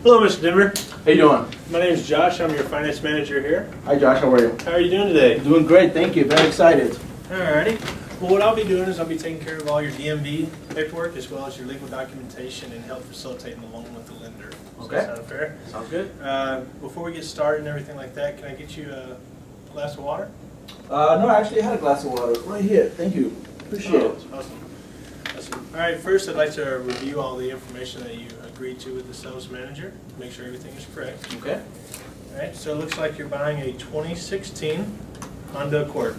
Hello, Mr. Denver. How you doing? My name is Josh. I'm your finance manager here. Hi Josh, how are you? How are you doing today? Doing great, thank you. Very excited. Alrighty. Well, what I'll be doing is I'll be taking care of all your DMV paperwork as well as your legal documentation and help facilitating the loan with the lender. Does Okay. that sound fair? Sounds good. Before we get started and everything like that, can I get you a glass of water? No, I actually had a glass of water right here. Thank you. Appreciate it. Awesome. Awesome. All right, first I'd like to review all the information that you agreed to with the sales manager to make sure everything is correct. Okay. All right, so it looks like you're buying a 2016 Honda Accord.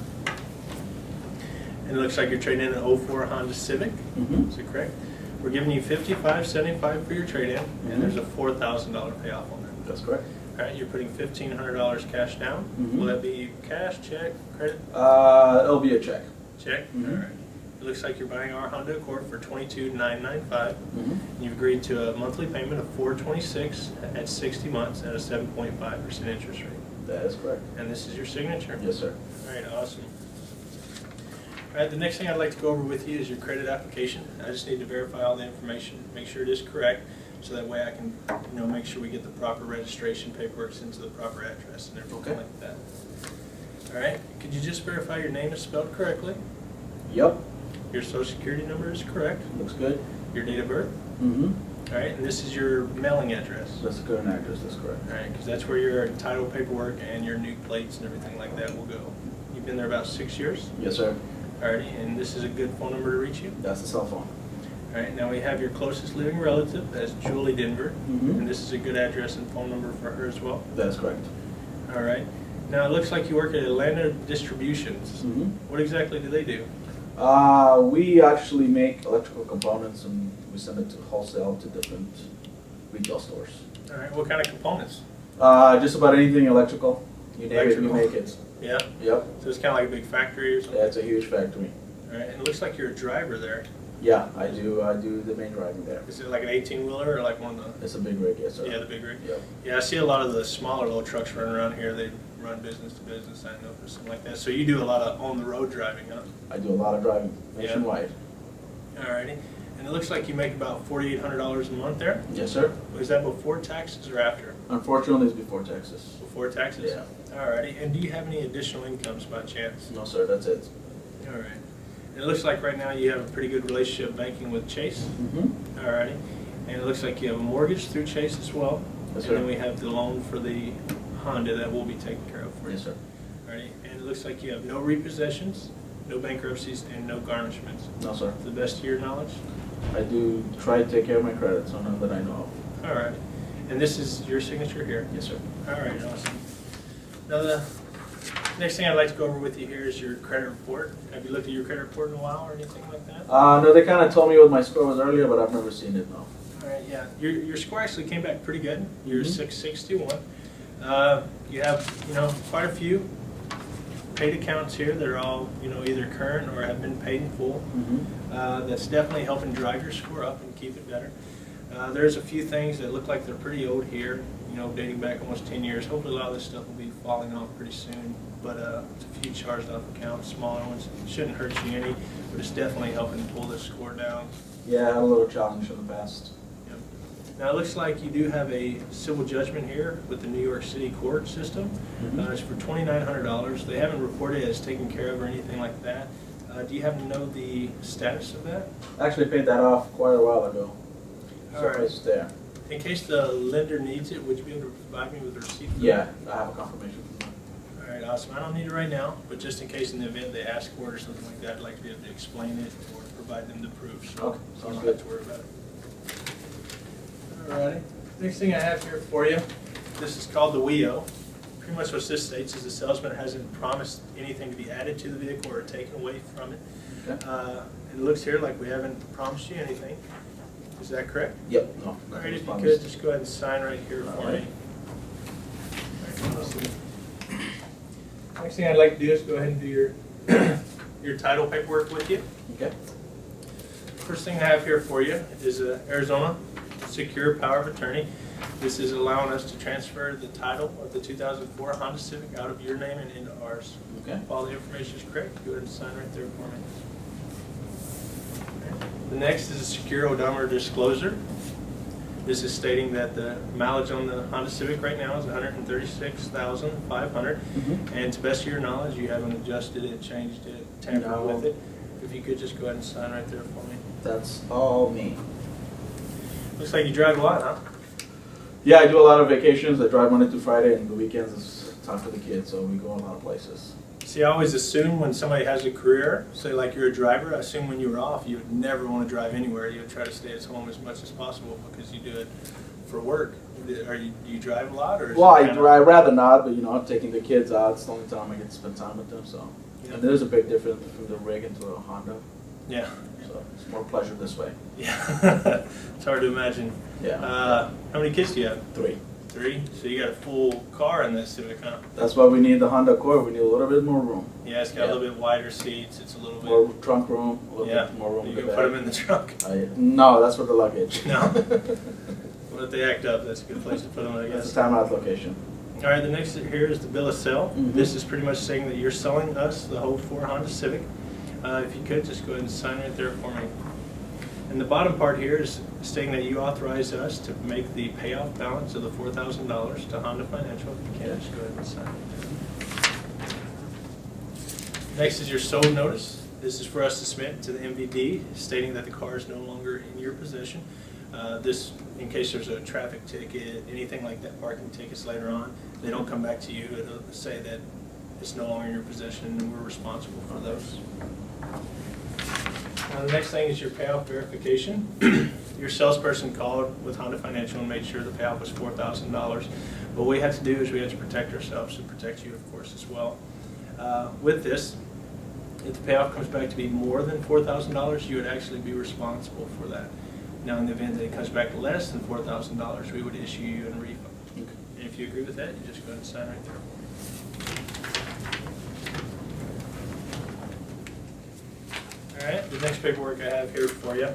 And it looks like you're trading in an 04 Honda Civic. Mm-hmm. Is that correct? We're giving you $55.75 for your trade-in, and there's a $4,000 payoff on that. That's correct. All right, you're putting $1,500 cash down. Will that be cash, check, credit? It'll be a check. Check. All right. It looks like you're buying our Honda Accord for $22,995. You've agreed to a monthly payment of $426 at 60 months at a 7.5% interest rate. That is correct. And this is your signature. Yes, sir. All right, awesome. All right, the next thing I'd like to go over with you is your credit application. I just need to verify all the information, make sure it is correct, so that way I can, make sure we get the proper registration paperwork sent to the proper address and everything like that. All right, could you just verify your name is spelled correctly? Yep. Your social security number is correct. Looks good. Your date of birth. Mm-hmm. All right, and this is your mailing address. That's a current address. That's correct. All right, because that's where your title paperwork and your new plates and everything like that will go. You've been there about 6 years. Yes, sir. Alrighty, and this is a good phone number to reach you. That's the cell phone. All right, now we have your closest living relative, that's Julie Denver, and this is a good address and phone number for her as well. That is correct. All right. Now it looks like you work at Atlanta Distributions. What exactly do they do? We actually make electrical components and we send it to wholesale to different retail stores. All right, what kind of components? Just about anything electrical. You name it, we make it. Yeah? Yep. So it's kind of like a big factory or something? Yeah, it's a huge factory. All right, and it looks like you're a driver there. Yeah, I do the main driving there. Is it like an 18-wheeler or like one of the... It's a big rig, yes sir. Yeah, the big rig? Yep. Yeah, I see a lot of the smaller little trucks running around here. They run business to business, I know, or something like that. So you do a lot of on-the-road driving, huh? I do a lot of driving nationwide. All righty. And it looks like you make about $4,800 a month there? Yes sir. Was that before taxes or after? Unfortunately, it's before taxes. Before taxes? Yeah. Alrighty, and do you have any additional incomes by chance? No sir, that's it. Alright. And it looks like right now you have a pretty good relationship banking with Chase. Alrighty. And it looks like you have a mortgage through Chase as well. Yes, and sir. then we have the loan for the Honda that we'll be taking care of for you. Yes sir. Alrighty. And it looks like you have no repossessions, no bankruptcies, and no garnishments. No sir. To the best of your knowledge? I do try to take care of my credit, so none that I know of. Alright. And this is your signature here? Yes sir. Alright, awesome. Now the next thing I'd like to go over with you here is your credit report. Have you looked at your credit report in a while or anything like that? No, they kind of told me what my score was earlier, but I've never seen it, no. Alright, yeah. Your score actually came back pretty good. You're 661. You have, quite a few paid accounts here that are all, either current or have been paid in full. That's definitely helping drive your score up and keep it better. There's a few things that look like they're pretty old here, dating back almost 10 years. Hopefully a lot of this stuff will be falling off pretty soon. But it's a few charged off accounts, smaller ones. Shouldn't hurt you any, but it's definitely helping pull this score down. Yeah, I had a little challenge in the past. Yep. Now it looks like you do have a civil judgment here with the New York City court system. It's for $2,900. They haven't reported it as taken care of or anything like that. Do you happen to know the status of that? I actually paid that off quite a while ago. So Alright. it's there. In case the lender needs it, would you be able to provide me with a receipt for Yeah, that? I have a confirmation. Alright, awesome. I don't need it right now, but just in case in the event they ask for it or something like that, I'd like to be able to explain it or provide them the proof. So Okay, you sounds don't good. have to worry about it. Alrighty. Next thing I have here for you, this is called the WEO. Pretty much what this states is the salesman hasn't promised anything to be added to the vehicle or taken away from it. Okay. It looks here like we haven't promised you anything. Is that correct? Yep, no. All right, nothing if was you could, promised. just go ahead and sign right here for All right. me. Next thing I'd like to do is go ahead and do your title paperwork with you. Okay. First thing I have here for you is a Arizona Secure Power of Attorney. This is allowing us to transfer the title of the 2004 Honda Civic out of your name and into ours. Okay. If all the information is correct, go ahead and sign right there for me. The next is a secure odometer disclosure. This is stating that the mileage on the Honda Civic right now is 136,500. And to the best of your knowledge, you haven't adjusted it, changed it, tampered No. with it. If you could just go ahead and sign right there for me. That's all me. Looks like you drive a lot, huh? Yeah, I do a lot of vacations. I drive Monday through Friday, and the weekends is time for the kids, so we go a lot of places. See, I always assume when somebody has a career, say like you're a driver, I assume when you were off, you would never want to drive anywhere. You would try to stay at home as much as possible because you do it for work. Do you drive a lot? Or is Well, it I'd rather not, but you know, taking the kids out, it's the only time I get to spend time with them, so. Yeah. And there's a big difference from the rig into a Honda, Yeah. so it's more pleasure this way. Yeah. It's hard to imagine. Yeah. How many kids do you have? 3. 3? So you got a full car in that Civic, huh? That's why we need the Honda Accord. We need a little bit more room. Yeah, it's got a little bit wider seats. It's a little bit. More trunk room, a little Yeah. bit more room. You in can the put back. them in the trunk. No, that's for the luggage. No. What if they act up? That's a good place to put them, I That's guess. a timeout location. All right, the next here is the bill of sale. Mhm. This is pretty much saying that you're selling us the whole 4 Honda Civic. If you could, just go ahead and sign right there for me. And the bottom part here is stating that you authorize us to make the payoff balance of the $4,000 to Honda Financial. If you can, just go ahead and sign right there. Next is your sold notice. This is for us to submit to the MVD, stating that the car is no longer in your possession. This, in case there's a traffic ticket, anything like that, parking tickets later on, they don't come back to you. It'll say that it's no longer in your possession and we're responsible for those. The next thing is your payoff verification. Your salesperson called with Honda Financial and made sure the payoff was $4,000. What we have to do is we have to protect ourselves and protect you, of course, as well. With this, if the payoff comes back to be more than $4,000, you would actually be responsible for that. Now, in the event that it comes back less than $4,000, we would issue you a refund. Okay. And if you agree with that, you just go ahead and sign right there. All right, the next paperwork I have here for you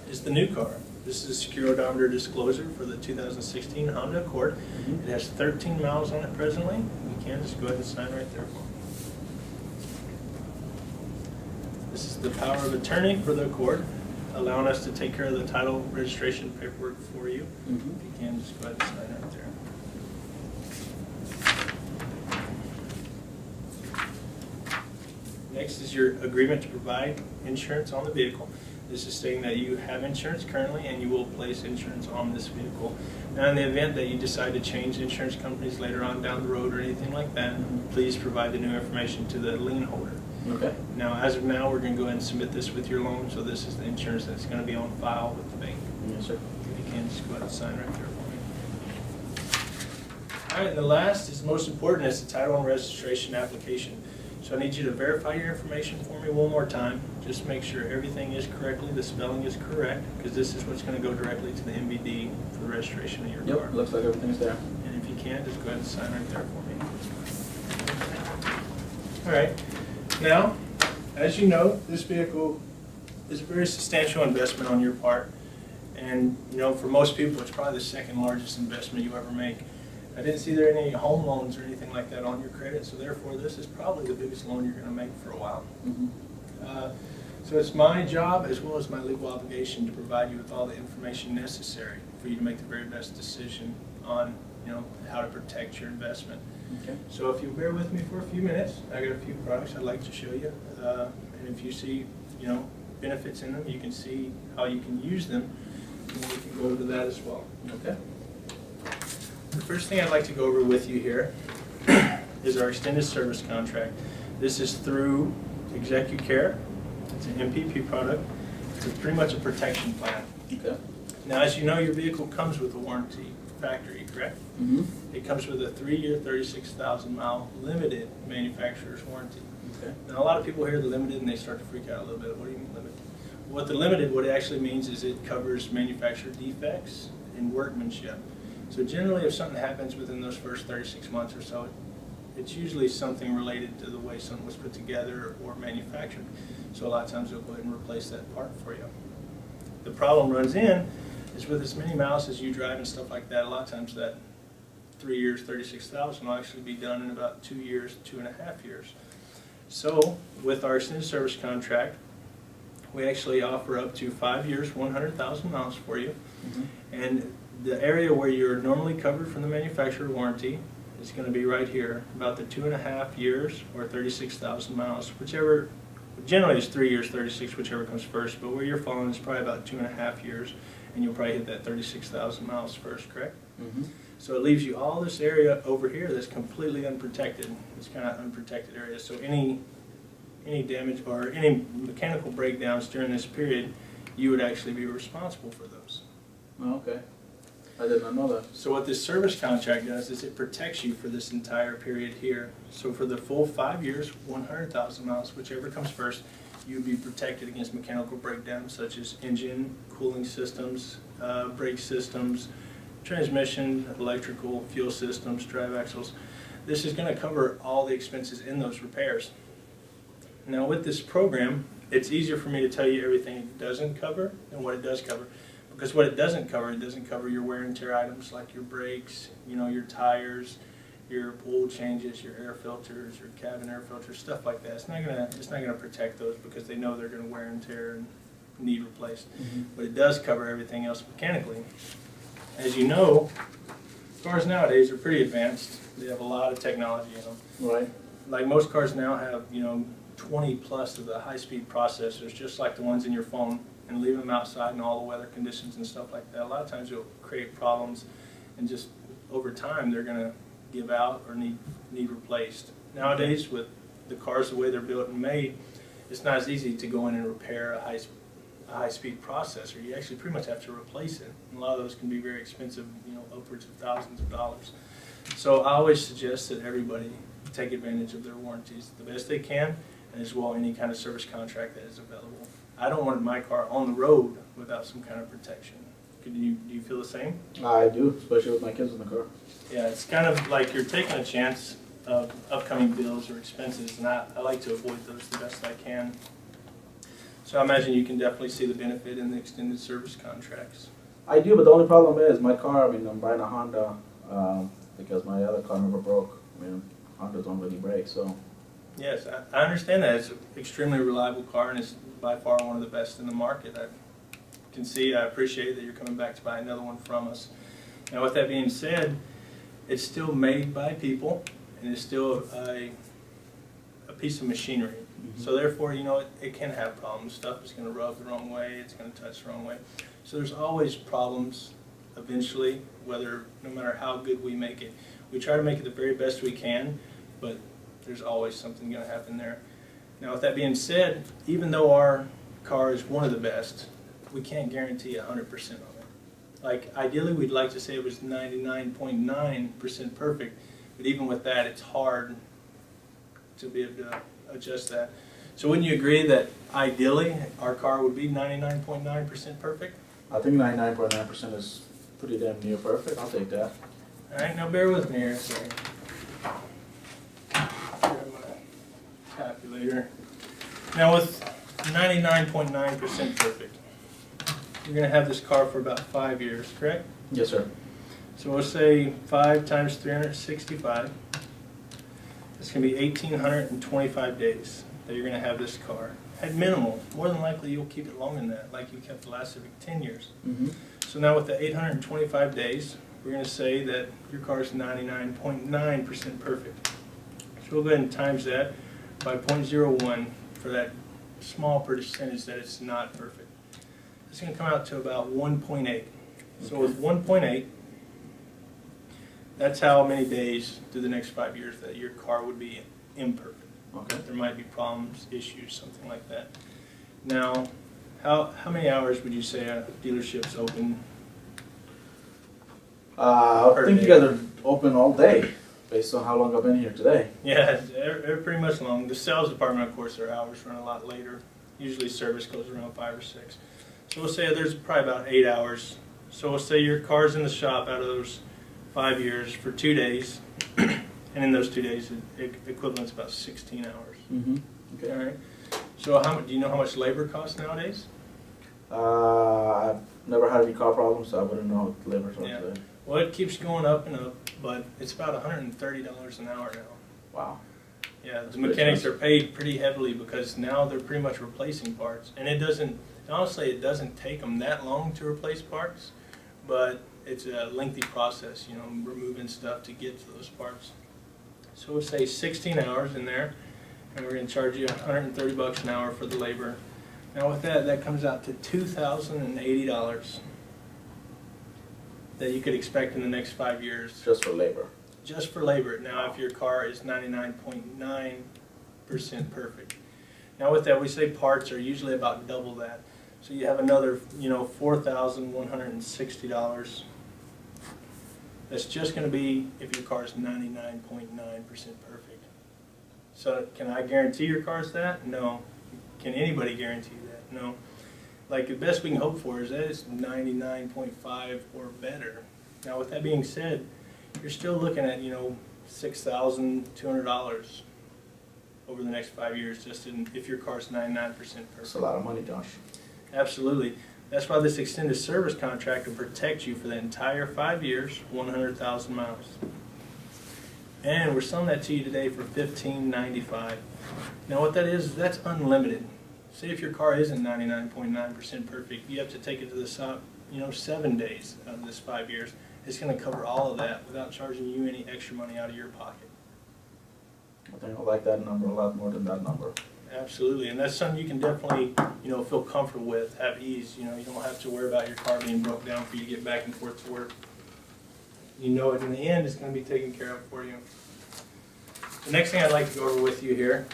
is the new car. This is a secure odometer disclosure for the 2016 Honda Accord. It has 13 miles on it presently. You can just go ahead and sign right there for me. This is the power of attorney for the Accord, allowing us to take care of the title registration paperwork for you. If you can, just go ahead and sign right there. Next is your agreement to provide insurance on the vehicle. This is stating that you have insurance currently and you will place insurance on this vehicle. Now, in the event that you decide to change insurance companies later on down the road or anything like that, please provide the new information to the lien holder. Okay. Now, as of now, we're going to go ahead and submit this with your loan, so this is the insurance that's going to be on file with the bank. Yes, sir. If you can, just go ahead and sign right there for me. All right, and the last is most important, is the title and registration application. So I need you to verify your information for me one more time. Just make sure everything is correctly, the spelling is correct, because this is what's going to go directly to the MVD for the registration of your car. Yep, looks like everything's there. And if you can, just go ahead and sign right there for me. All right. Now, as you know, this vehicle is a very substantial investment on your part. And, you know, for most people, it's probably the second largest investment you ever make. I didn't see there any home loans or anything like that on your credit, so therefore this is probably the biggest loan you're going to make for a while. So it's my job as well as my legal obligation to provide you with all the information necessary for you to make the very best decision on, you know, how to protect your investment. Okay. So if you bear with me for a few minutes, I got a few products I'd like to show you, and if you see, you know, benefits in them, you can see how you can use them, and we can go over that as well. Okay. The first thing I'd like to go over with you here is our extended service contract. This is through Aguiar. It's an MPP product. It's pretty much a protection plan. Okay. Now, as you know, your vehicle comes with a warranty factory, correct? It comes with a 3-year, 36,000-mile limited manufacturer's warranty. Okay. Now, a lot of people hear the limited and they start to freak out a little bit. What do you mean limited? What the limited, what it actually means is it covers manufacturer defects and workmanship. So generally, if something happens within those first 36 months or so, it's usually something related to the way something was put together or manufactured. So a lot of times they'll go ahead and replace that part for you. The problem runs in is with as many miles as you drive and stuff like that, a lot of times that 3 years, 36,000 will actually be done in about 2 years, 2.5 years. So with our extended service contract, we actually offer up to 5 years, 100,000 miles for you. And the area where you're normally covered from the manufacturer warranty is going to be right here, about the 2.5 years or 36,000 miles, whichever. Generally it's 3 years, 36, whichever comes first, but where you're falling is probably about 2.5 years, and you'll probably hit that 36,000 miles first, correct? So it leaves you all this area over here that's completely unprotected. It's kind of unprotected area. So any damage or any mechanical breakdowns during this period, you would actually be responsible for those. Oh, okay. I did not know that. So what this service contract does is it protects you for this entire period here. So for the full 5 years, 100,000 miles, whichever comes first, you'd be protected against mechanical breakdowns such as engine, cooling systems, brake systems, transmission, electrical, fuel systems, drive axles. This is going to cover all the expenses in those repairs. Now with this program, it's easier for me to tell you everything it doesn't cover than what it does cover. Because what it doesn't cover your wear and tear items like your brakes, your tires, your oil changes, your air filters, your cabin air filters, stuff like that. It's not gonna protect those because they know they're gonna wear and tear and need replaced. But it does cover everything else mechanically. As you know, cars nowadays are pretty advanced. They have a lot of technology in them. Right. Like most cars now have 20 plus of the high-speed processors, just like the ones in your phone. And leaving them outside in all the weather conditions and stuff like that, a lot of times it'll create problems, and just over time they're going to give out or need replaced. Nowadays, with the cars the way they're built and made, it's not as easy to go in and repair a high-speed processor. You actually pretty much have to replace it. And a lot of those can be very expensive, upwards of thousands of dollars. So I always suggest that everybody take advantage of their warranties the best they can, and as well any kind of service contract that is available. I don't want my car on the road without some kind of protection. Do you feel the same? I do, especially with my kids in the car. Yeah, it's kind of like you're taking a chance of upcoming bills or expenses, and I like to avoid those the best I can. So I imagine you can definitely see the benefit in the extended service contracts. I do, but the only problem is my car, I'm buying a Honda because my other car never broke. Hondas don't really break, so. Yes, I understand that. It's an extremely reliable car, and it's by far one of the best in the market. I appreciate that you're coming back to buy another one from us. Now with that being said, it's still made by people, and it's still a piece of machinery. So therefore, it can have problems. Stuff is going to rub the wrong way, it's going to touch the wrong way. So there's always problems eventually, no matter how good we make it. We try to make it the very best we can, but there's always something going to happen there. Now with that being said, even though our car is one of the best, we can't guarantee 100% on it. Like ideally we'd like to say it was 99.9% perfect, but even with that it's hard to be able to adjust that. So wouldn't you agree that ideally our car would be 99.9% perfect? I think 99.9% is pretty damn near perfect. I'll take that. Alright, now bear with me here a second. Grab my calculator. Now with 99.9% perfect, you're going to have this car for about 5 years, correct? Yes, sir. So we'll say 5 times 365. It's going to be 1,825 days that you're going to have this car. At minimal, more than likely you'll keep it longer than that, like you kept the last Civic 10 years. So now with the 825 days, we're going to say that your car is 99.9% perfect. So we'll go ahead and times that by 0.01 for that small percentage that it's not perfect. It's going to come out to about 1.8. So with 1.8, that's how many days through the next 5 years that your car would be imperfect. Okay. There might be problems, issues, something like that. Now, how many hours would you say a dealership's open? I think you guys are open all day, based on how long I've been here today. Yeah, they're pretty much long. The sales department, of course, their hours run a lot later. Usually service goes around 5 or 6. So we'll say there's probably about 8 hours. So we'll say your car's in the shop out of those 5 years for 2 days. And in those 2 days, it equivalent's about 16 hours. Okay. All right. So do you know how much labor costs nowadays? I've never had any car problems, so I wouldn't know what labor costs today. Well, it keeps going up and up, but it's about $130 an hour now. Wow. Yeah, the mechanics are paid pretty heavily because now they're pretty much replacing parts, and honestly, it doesn't take them that long to replace parts. but it's a lengthy process, you know, removing stuff to get to those parts. So we'll say 16 hours in there, and we're going to charge you $130 an hour for the labor. Now with that, that comes out to $2,080 that you could expect in the next 5 years. Just for labor? Just for labor. Now if your car is 99.9% perfect. Now with that, we say parts are usually about double that. So you have another, you know, $4,160. That's just going to be if your car is 99.9% perfect. So can I guarantee your car's that? No. Can anybody guarantee that? No. Like the best we can hope for is that it's 99.5 or better. Now with that being said, you're still looking at, you know, $6,200 over the next 5 years just if your car's 99% perfect. That's a lot of money, Josh. Absolutely. That's why this extended service contract will protect you for the entire 5 years, 100,000 miles. And we're selling that to you today for $1,595. Now what that is, that's unlimited. Say if your car isn't 99.9% perfect, you have to take it to the shop, you know, 7 days out of this 5 years. It's going to cover all of that without charging you any extra money out of your pocket. I think I like that number a lot more than that number. Absolutely, and that's something you can definitely, you know, feel comfortable with, have ease. You know, you don't have to worry about your car being broke down for you to get back and forth to work. You know it in the end it's going to be taken care of for you. The next thing I'd like to go over with you here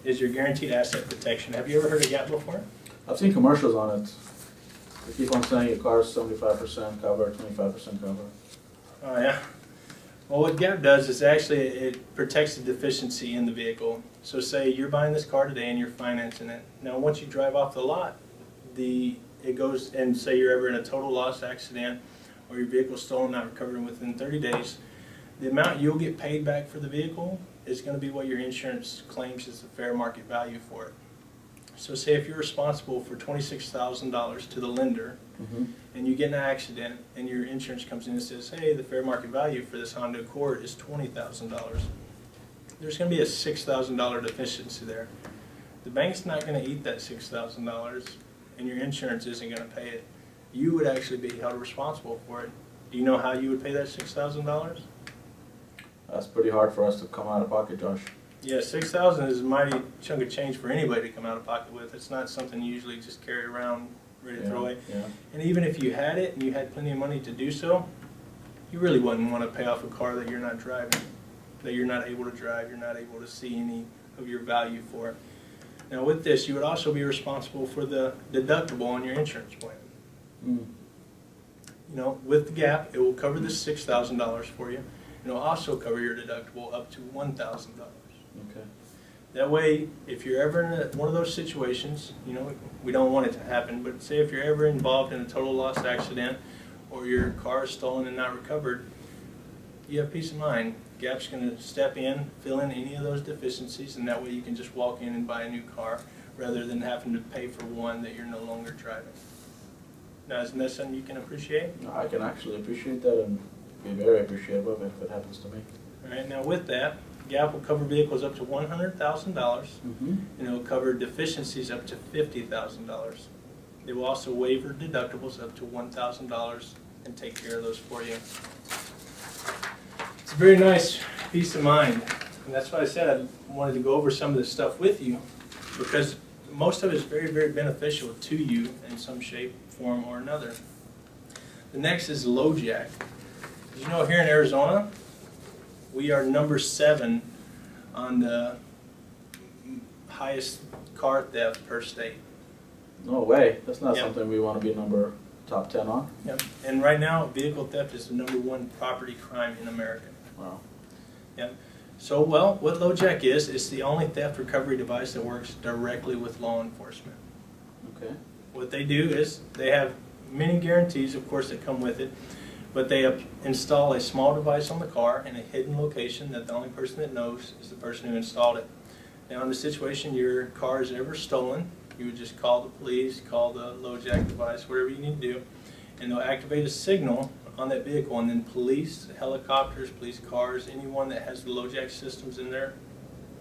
is your guaranteed asset protection. Have you ever heard of GAP before? I've seen commercials on it. They keep on saying your car's 75% cover, 25% cover. Oh yeah. Well, what GAP does is actually it protects the deficiency in the vehicle. So say you're buying this car today and you're financing it. Now once you drive off the lot, it goes, and say you're ever in a total loss accident or your vehicle's stolen, not recovered within 30 days, the amount you'll get paid back for the vehicle is going to be what your insurance claims is the fair market value for it. So say if you're responsible for $26,000 to the lender, and you get in an accident and your insurance comes in and says, hey, the fair market value for this Honda Accord is $20,000. There's going to be a $6,000 deficiency there. The bank's not going to eat that $6,000 and your insurance isn't going to pay it. You would actually be held responsible for it. Do you know how you would pay that $6,000? That's pretty hard for us to come out of pocket, Josh. Yeah, $6,000 is a mighty chunk of change for anybody to come out of pocket with. It's not something you usually just carry around ready to throw away. Yeah. And even if you had it and you had plenty of money to do so, you really wouldn't want to pay off a car that you're not driving, that you're not able to drive, you're not able to see any of your value for it. Now with this, you would also be responsible for the deductible on your insurance plan. You know, with the GAP, it will cover the $6,000 for you. And it will also cover your deductible up to $1,000. Okay. That way, if you're ever in one of those situations, you know, we don't want it to happen, but say if you're ever involved in a total loss accident or your car is stolen and not recovered, you have peace of mind. GAP's going to step in, fill in any of those deficiencies, and that way you can just walk in and buy a new car rather than having to pay for one that you're no longer driving. Now, isn't that something you can appreciate? I can actually appreciate that and be very appreciative of it if it happens to me. All right, now with that, GAP will cover vehicles up to $100,000, and it will cover deficiencies up to $50,000. They will also waiver deductibles up to $1,000 and take care of those for you. It's a very nice peace of mind, and that's why I said I wanted to go over some of this stuff with you, because most of it is very, very beneficial to you in some shape, form, or another. The next is LoJack. As you know, here in Arizona, we are number 7 on the highest car theft per state. No way. That's not something we want to be top 10 on. Yep. And right now, vehicle theft is the #1 property crime in America. Wow. Yep. So, well, what LoJack is, it's the only theft recovery device that works directly with law enforcement. Okay. What they do is they have many guarantees, of course, that come with it, but they install a small device on the car in a hidden location that the only person that knows is the person who installed it. Now, in the situation your car is ever stolen, you would just call the police, call the LoJack device, whatever you need to do, and they'll activate a signal on that vehicle, and then police, helicopters, police cars, anyone that has the LoJack systems in their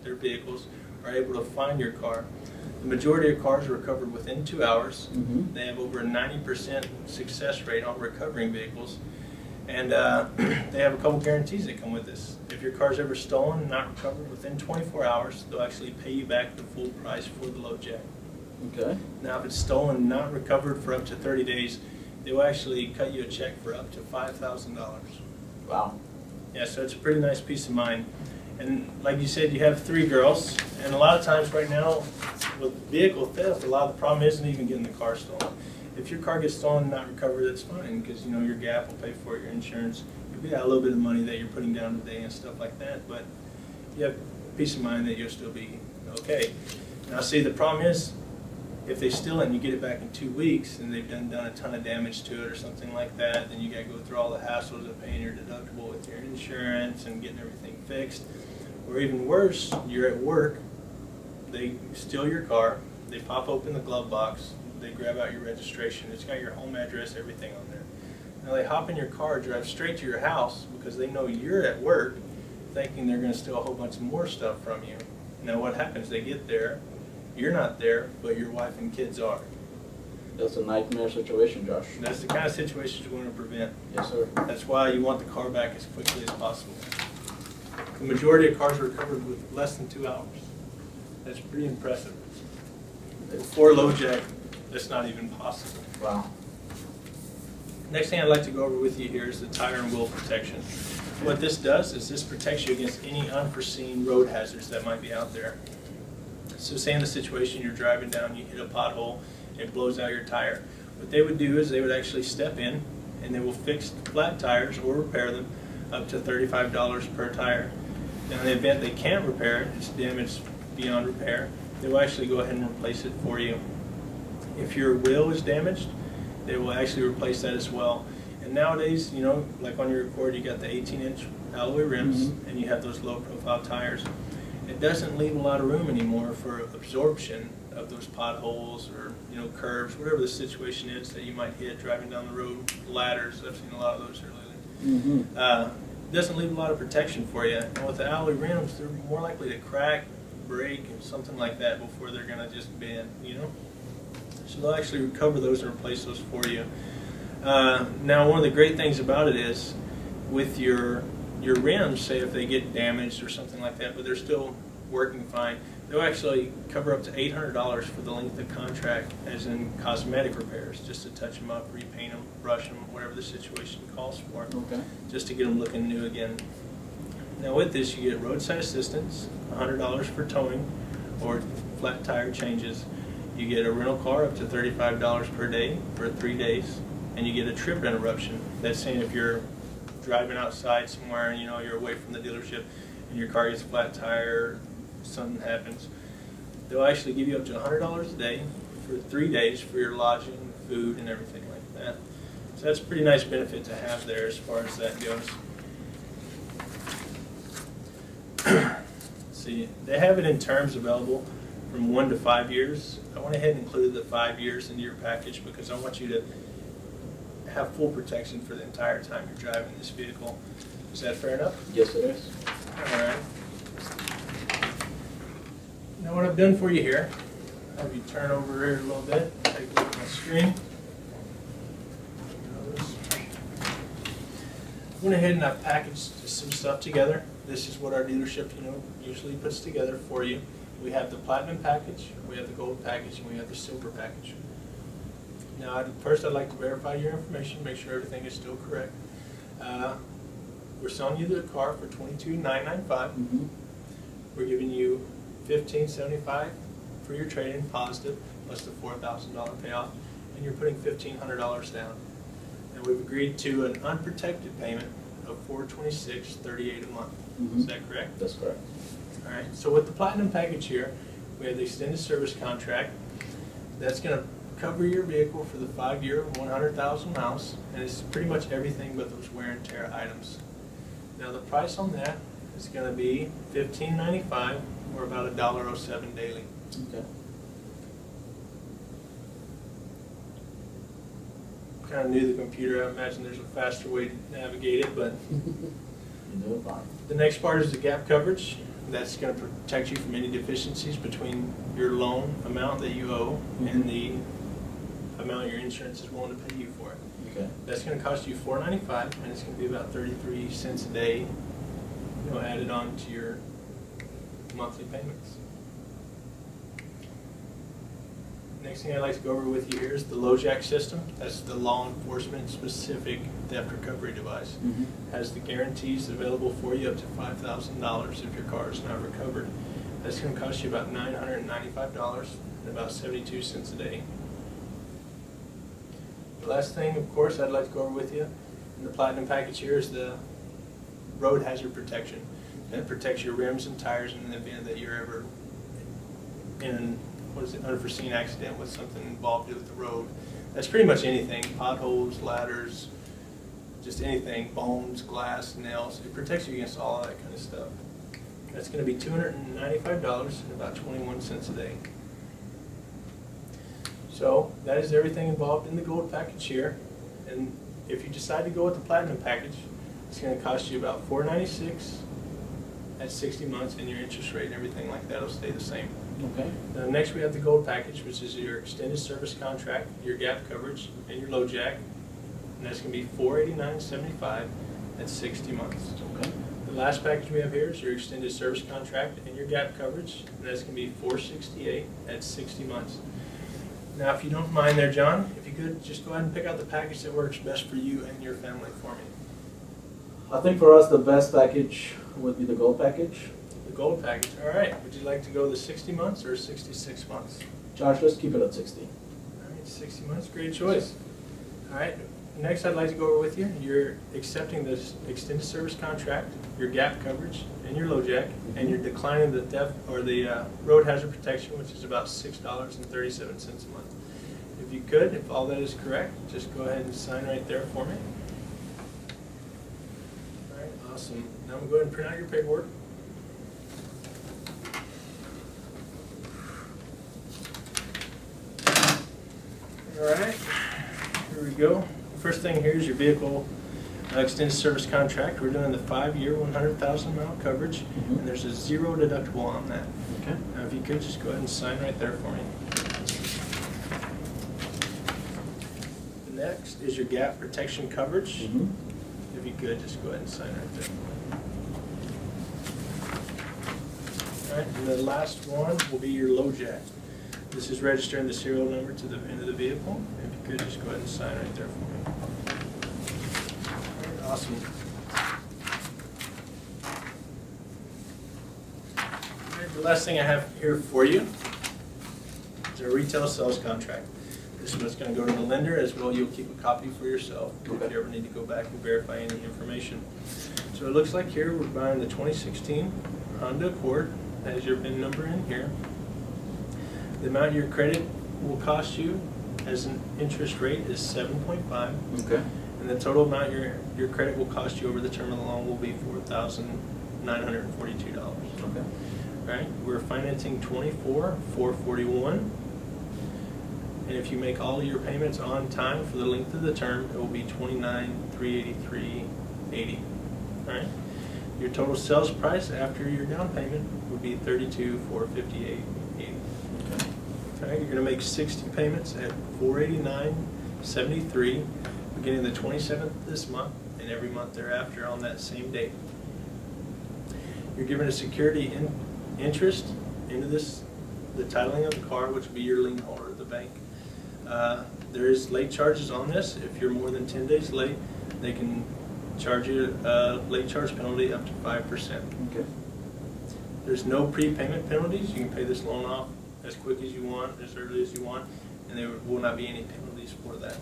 vehicles are able to find your car. The majority of cars are recovered within 2 hours. Mm-hmm. They have over a 90% success rate on recovering vehicles. And they have a couple guarantees that come with this. If your car's ever stolen and not recovered within 24 hours, they'll actually pay you back the full price for the low jack. Okay. Now, if it's stolen and not recovered for up to 30 days, they will actually cut you a check for up to $5,000. Wow. Yeah, so it's a pretty nice peace of mind. And like you said, you have 3 girls, and a lot of times right now with vehicle theft, a lot of the problem isn't even getting the car stolen. If your car gets stolen and not recovered, that's fine, because your GAP will pay for it, your insurance. You've got a little bit of money that you're putting down today and stuff like that, but you have peace of mind that you'll still be okay. Now see, the problem is, if they steal it and you get it back in 2 weeks and they've done a ton of damage to it or something like that, then you got to go through all the hassles of paying your deductible with your insurance and getting everything fixed. Or even worse, you're at work, they steal your car, they pop open the glove box, they grab out your registration, it's got your home address, everything on there. Now they hop in your car, drive straight to your house because they know you're at work, thinking they're going to steal a whole bunch of more stuff from you. Now what happens, they get there, you're not there, but your wife and kids are. That's a nightmare situation, Josh. That's the kind of situation you want to prevent. Yes, sir. That's why you want the car back as quickly as possible. The majority of cars are recovered with less than 2 hours. That's pretty impressive. For low jack, that's not even possible. Wow. Next thing I'd like to go over with you here is the tire and wheel protection. What this does is this protects you against any unforeseen road hazards that might be out there. So say in the situation you're driving down, you hit a pothole, it blows out your tire. What they would do is they would actually step in and they will fix flat tires or repair them up to $35 per tire. Now in the event they can't repair it, it's damaged beyond repair, they will actually go ahead and replace it for you. If your wheel is damaged, they will actually replace that as well. And nowadays, like on your Accord, you got the 18-inch alloy rims, Mm-hmm. and you have those low-profile tires. It doesn't leave a lot of room anymore for absorption of those potholes or curves, whatever the situation is that you might hit driving down the road. Ladders, I've seen a lot of those here lately. Mm-hmm. Doesn't leave a lot of protection for you. And with the alloy rims, they're more likely to crack, break, and something like that before they're going to just bend. So they'll actually recover those and replace those for you. Now, one of the great things about it is, with your rims, say if they get damaged or something like that, but they're still working fine, they'll actually cover up to $800 for the length of contract, as in cosmetic repairs, just to touch them up, repaint them, brush them, whatever the situation calls for, Okay. just to get them looking new again. Now with this, you get roadside assistance, $100 for towing or flat tire changes. You get a rental car up to $35 per day for 3 days, and you get a trip interruption. That's saying if you're driving outside somewhere and you're away from the dealership and your car gets a flat tire, something happens, they'll actually give you up to $100 a day for 3 days for your lodging, food, and everything like that. So that's a pretty nice benefit to have there as far as that goes. See, they have it in terms available from 1 to 5 years. I went ahead and included the 5 years into your package because I want you to have full protection for the entire time you're driving this vehicle. Is that fair enough? Yes, it is. All right. Now what I've done for you here, I'll have you turn over here a little bit, take a look at my screen. Went ahead and I've packaged some stuff together. This is what our dealership, usually puts together for you. We have the platinum package, we have the gold package, and we have the silver package. Now, first I'd like to verify your information, make sure everything is still correct. We're selling you the car for $22,995. Mm-hmm. We're giving you $1,575 for your trade-in positive, plus the $4,000 payoff, and you're putting $1,500 down. And we've agreed to an unprotected payment of $426.38 a month. Mm-hmm. Is that correct? That's correct. All right. So with the platinum package here, we have the extended service contract. That's going to cover your vehicle for the 5-year, 100,000 miles, and it's pretty much everything but those wear and tear items. Now the price on that is going to be $15.95, or about $1.07 daily. Okay. Kind of new to the computer. I imagine there's a faster way to navigate it, but You do it fine. the next part is the gap coverage. That's going to protect you from any deficiencies between your loan amount that you owe and the amount your insurance is willing to pay you for it. Okay. That's going to cost you $4.95, and it's going to be about 33 cents a day, added on to your monthly payments. Next thing I'd like to go over with you here is the LoJack system. That's the law enforcement specific theft recovery device. Has the guarantees available for you up to $5,000 if your car is not recovered. That's going to cost you about $995 and about 72 cents a day. The last thing, of course, I'd like to go over with you in the Platinum package here is the road hazard protection. That protects your rims and tires in the event that you're ever in an unforeseen accident with something involved with the road. That's pretty much anything, potholes, ladders, just anything, bones, glass, nails. It protects you against all that kind of stuff. That's going to be $295 and about 21 cents a day. So that is everything involved in the gold package here. And if you decide to go with the Platinum package, it's going to cost you about $496 at 60 months, and your interest rate and everything like that will stay the same. Okay. Now, next we have the gold package, which is your extended service contract, your gap coverage, and your LoJack. And that's going to be $489.75 at 60 months. Okay. The last package we have here is your extended service contract and your gap coverage, and that's going to be $468 at 60 months. Now, if you don't mind there, John, if you could just go ahead and pick out the package that works best for you and your family for me. I think for us the best package would be the gold package. The gold package. All right. Would you like to go the 60 months or 66 months? Josh, let's keep it at 60. All right, 60 months. Great choice. All right. Next, I'd like to go over with you. You're accepting this extended service contract, your gap coverage, and your LoJack, and you're declining the theft or the road hazard protection, which is about $6.37 a month. If you could, if all that is correct, just go ahead and sign right there for me. All right, awesome. Now I'm going to go ahead and print out your paperwork. All right, here we go. First thing here is your vehicle extended service contract. We're doing the 5-year, 100,000 mile coverage, and there's a $0 deductible on that. Okay. Now, if you could just go ahead and sign right there for me. The next is your gap protection coverage. If you could just go ahead and sign right there. All right, and the last one will be your LoJack. This is registering the serial number to the VIN of the vehicle. If you could just go ahead and sign right there for me. All right, awesome. All right, the last thing I have here for you is a retail sales contract. This one's going to go to the lender as well. You'll keep a copy for yourself if you ever need to go back and verify any information. So it looks like here we're buying the 2016 Honda Accord. That is your VIN number in here. The amount your credit will cost you as an interest rate is 7.5. Okay. And the total amount your credit will cost you over the term of the loan will be $4,942. Okay. Right? We're financing 24,441. And if you make all your payments on time for the length of the term, it will be $29,383.80. All right? Your total sales price after your down payment would be $32,458.80. Okay, you're going to make 60 payments at $489.73, beginning the 27th this month and every month thereafter on that same date. You're given a security interest into the titling of the car, which will be your lien holder at the bank. There is late charges on this. If you're more than 10 days late, they can charge you a late charge penalty up to 5%. Okay. There's no prepayment penalties. You can pay this loan off as quick as you want, as early as you want, and there will not be any penalties for that.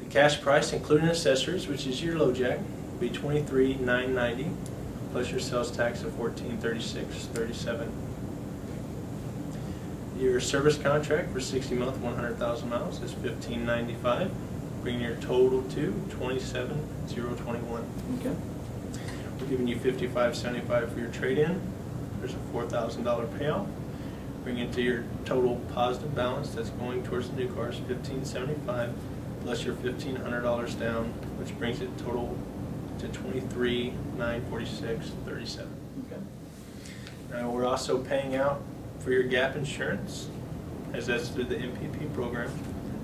The cash price, including accessories, which is your LoJack, will be $23,990 plus your sales tax of $1436.37. Your service contract for 60-month, 100,000 miles is $1595, bringing your total to $27,021. Okay. We're giving you $55.75 for your trade-in. There's a $4,000 payout. Bring it to your total positive balance that's going towards the new car is $1575 plus your $1,500 down, which brings it total to $23,946.37. Okay. We're also paying out for your gap insurance, as that's through the MPP program,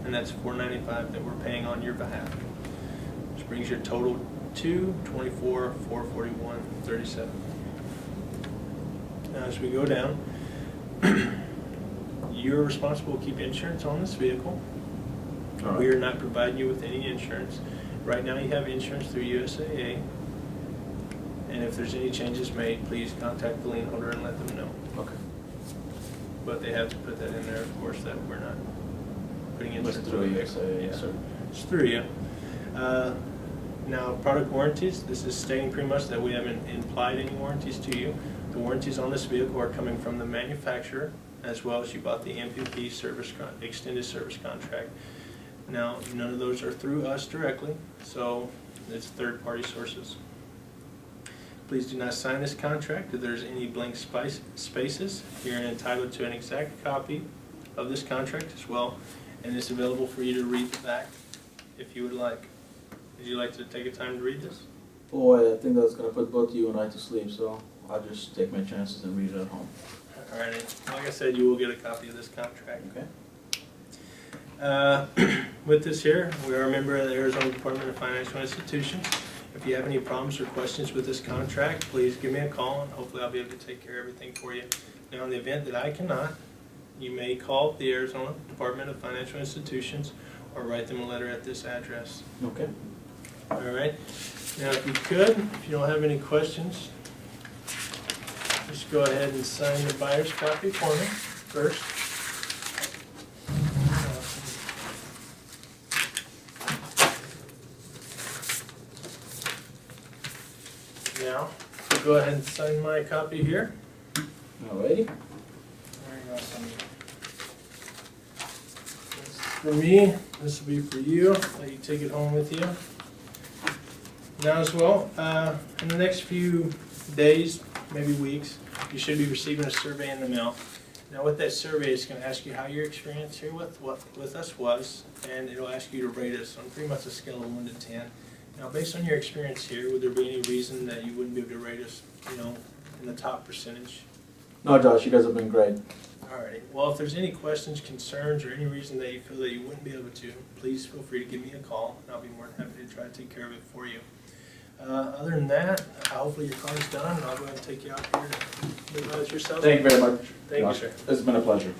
and that's $495 that we're paying on your behalf, which brings your total to $24,441.37. Now, as we go down, you're responsible to keep insurance on this vehicle. All right. We are not providing you with any insurance. Right now, you have insurance through USAA. And if there's any changes made, please contact the lien holder and let them know. Okay. But they have to put that in there, of course, that we're not putting It's insurance through on the USAA, vehicle. yes, sir. It's through you. Now, product warranties, this is stating pretty much that we haven't implied any warranties to you. The warranties on this vehicle are coming from the manufacturer, as well as you bought the MPP extended service contract. Now, none of those are through us directly, so it's third-party sources. Please do not sign this contract if there's any blank spaces. You're entitled to an exact copy of this contract as well, and it's available for you to read the back if you would like. Would you like to take a time to read this? Boy, I think that's gonna put both you and I to sleep, so I'll just take my chances and read it at home. Alrighty. Like I said, you will get a copy of this contract. Okay. With this here, we are a member of the Arizona Department of Financial Institutions. If you have any problems or questions with this contract, please give me a call, and hopefully I'll be able to take care of everything for you. Now, in the event that I cannot, you may call the Arizona Department of Financial Institutions or write them a letter at this address. Okay. All right. Now, if you could, if you don't have any questions, just go ahead and sign the buyer's copy for me first. Now, go ahead and sign my copy here. Alrighty. There you go. This is for me, this will be for you. Let you take it home with you. Now as well, in the next few days, maybe weeks, you should be receiving a survey in the mail. Now with that survey, it's going to ask you how your experience here with us was, and it'll ask you to rate us on pretty much a scale of 1 to 10. Now based on your experience here, would there be any reason that you wouldn't be able to rate us, in the top percentage? No, Josh, you guys have been great. Alrighty. Well, if there's any questions, concerns, or any reason that you feel that you wouldn't be able to, please feel free to give me a call, and I'll be more than happy to try to take care of it for you. Other than that, hopefully your car's done, and I'll go ahead and take you out here to legalize yourself. Thank you very much. Thank you, Josh. sir. It's been a pleasure.